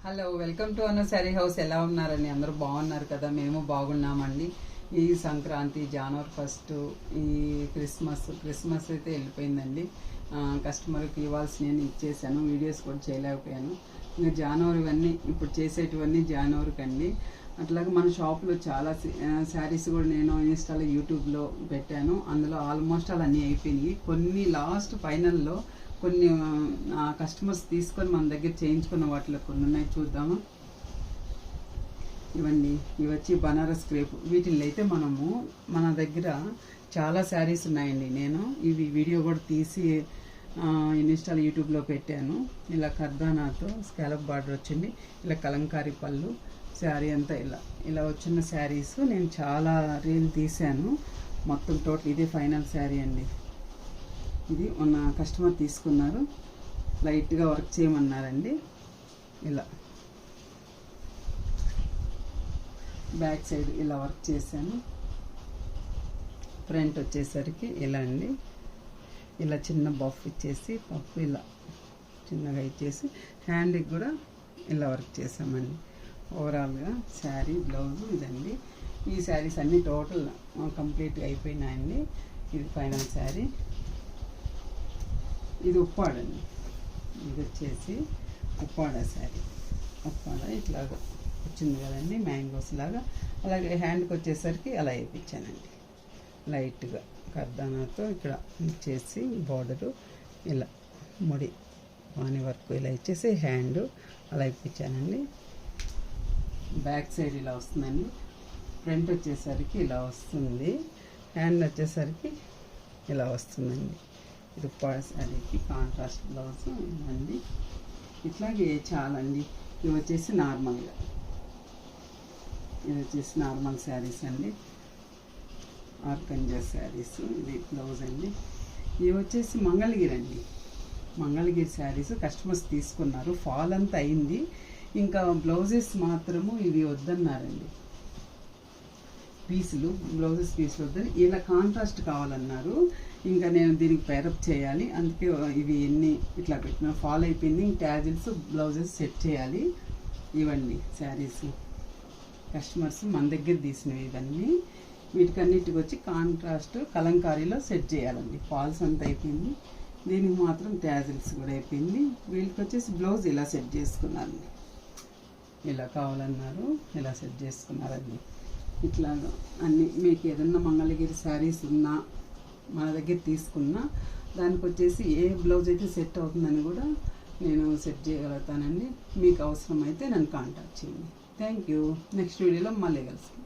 Hello, welcome to అన్న sari house. ఎలా ఉన్నారండి? అందరూ బాగున్నారు కదా? మేము బాగున్నామండి. ఈ సంక్రాంతి, జనవరి 1, ఈ క్రిస్మస్ అయితే వెళ్ళిపోయిందండి. కస్టమర్కి ఇవ్వాల్సిన నేను ఇచ్చేసాను, వీడియోస్ కూడా చేయలేకపోయాను. ఇంకా జనవరి ఇవన్నీ ఇప్పుడు చేసేటివన్నీ జనవరికి అండి. అట్లాగే మన షాప్లో చాలా శారీస్ కూడా నేను ఇన్స్టాలో యూట్యూబ్లో పెట్టాను. అందులో ఆల్మోస్ట్ అలా అన్నీ అయిపోయినాయి. కొన్ని లాస్ట్ ఫైనల్లో కొన్ని కస్టమర్స్ తీసుకొని మన దగ్గర చేయించుకున్న వాటిలో కొన్ని ఉన్నాయి, చూద్దామా. ఇవన్నీ ఇవి వచ్చి బనారస్ క్రేప్. వీటిల్లో అయితే మనము మన దగ్గర చాలా శారీస్ ఉన్నాయండి. నేను ఇవి వీడియో కూడా తీసి ఇన్స్టాల్ యూట్యూబ్లో పెట్టాను. ఇలా కర్దానాతో స్కాలప్ బార్డర్ వచ్చింది, ఇలా కలంకారీ పళ్ళు, శారీ అంతా ఇలా వచ్చిన శారీస్ నేను చాలా రీల్ తీశాను. మొత్తం టోటల్ ఇదే ఫైనల్ శారీ అండి. ఇది మొన్న కస్టమర్ తీసుకున్నారు, లైట్గా వర్క్ చేయమన్నారండి. ఇలా బ్యాక్ సైడ్ ఇలా వర్క్ చేశాను. ఫ్రంట్ వచ్చేసరికి ఇలా అండి, ఇలా చిన్న బఫ్ ఇచ్చేసి పప్పు ఇలా చిన్నగా ఇచ్చేసి హ్యాండ్కి కూడా ఇలా వర్క్ చేసామండి. ఓవరాల్గా శారీ, బ్లౌజు ఇదండి. ఈ శారీస్ అన్నీ టోటల్ కంప్లీట్గా అయిపోయినాయండి. ఇది ఫైనల్ శారీ. ఇది ఉప్పాడండి. ఇది వచ్చేసి ఉప్పాడ శారీ. ఉప్పాడ ఇట్లాగా వచ్చింది కదండి, మ్యాంగోస్ లాగా. అలాగే హ్యాండ్కి వచ్చేసరికి అలా వేయించానండి, లైట్గా కర్దానాతో ఇక్కడ ఇచ్చేసి బార్డరు ఇలా ముడి వాని వర్క్ ఇలా ఇచ్చేసి హ్యాండ్ అలా ఇప్పించానండి. బ్యాక్ సైడ్ ఇలా వస్తుందండి. ఫ్రంట్ వచ్చేసరికి ఇలా వస్తుంది, హ్యాండ్ వచ్చేసరికి ఇలా వస్తుందండి. ఇది ఉప్పాడ శారీకి కాంట్రాస్ట్ బ్లౌజ్ అండి. ఇట్లాగే చాలా అండి. ఇవి వచ్చేసి నార్మల్గా, ఇది వచ్చేసి నార్మల్ శారీస్ అండి, ఆర్కంజా శారీస్. ఇది బ్లౌజ్ అండి. ఇవి వచ్చేసి మంగళగిరి అండి. మంగళగిరి శారీస్ కస్టమర్స్ తీసుకున్నారు, ఫాల్ అంతా అయింది. ఇంకా బ్లౌజెస్ మాత్రము ఇవి వద్దన్నారండి, బ్లౌజెస్ పీసులు వద్దని. ఇలా కాంట్రాస్ట్ కావాలన్నారు. ఇంకా నేను దీనికి పేరప్ చేయాలి, అందుకే ఇవి ఎన్ని ఇట్లా పెట్టిన ఫాల్ అయిపోయింది. ట్యాజిల్స్, బ్లౌజెస్ సెట్ చేయాలి. ఇవన్నీ శారీస్ కస్టమర్స్ మన దగ్గర తీసినవి ఇవన్నీ. వీటికన్నిటికి వచ్చి కాంట్రాస్ట్ కలంకారీలో సెట్ చేయాలండి. ఫాల్స్ అంతా అయిపోయింది, దీనికి మాత్రం ట్యాజిల్స్ కూడా అయిపోయింది. వీళ్ళకి వచ్చేసి బ్లౌజ్ ఇలా సెట్ చేసుకున్నారండి. ఇలా కావాలన్నారు, ఇలా సెట్ చేసుకున్నారండి. ఇట్లాగా అన్నీ మీకు ఏదన్నా మంగళగిరి శారీస్ ఉన్నా మన దగ్గర తీసుకున్నా దానికి వచ్చేసి ఏ బ్లౌజ్ అయితే సెట్ అవుతుందని కూడా నేను సెట్ చేయగలుగుతానండి. మీకు అవసరమైతే నన్ను కాంటాక్ట్ చేయండి. Thank you. నెక్స్ట్ వీడియోలో మళ్ళీ కలుస్తాను.